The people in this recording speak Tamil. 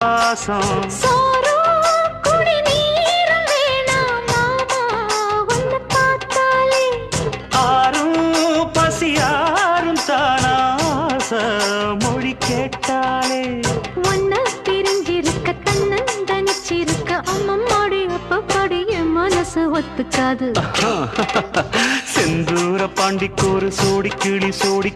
பாசம் ஆறும் பசியாரும் தானாச மொழி கேட்டாலே ஒன்ன பிரிஞ்சிருக்க தன்னன் தனிச்சிருக்க அம்மம்மாடி அப்பப்பாடி என் மனசு ஒத்துக்காது செந்தூர பாண்டிக்கோரு சோடி கிளி கூட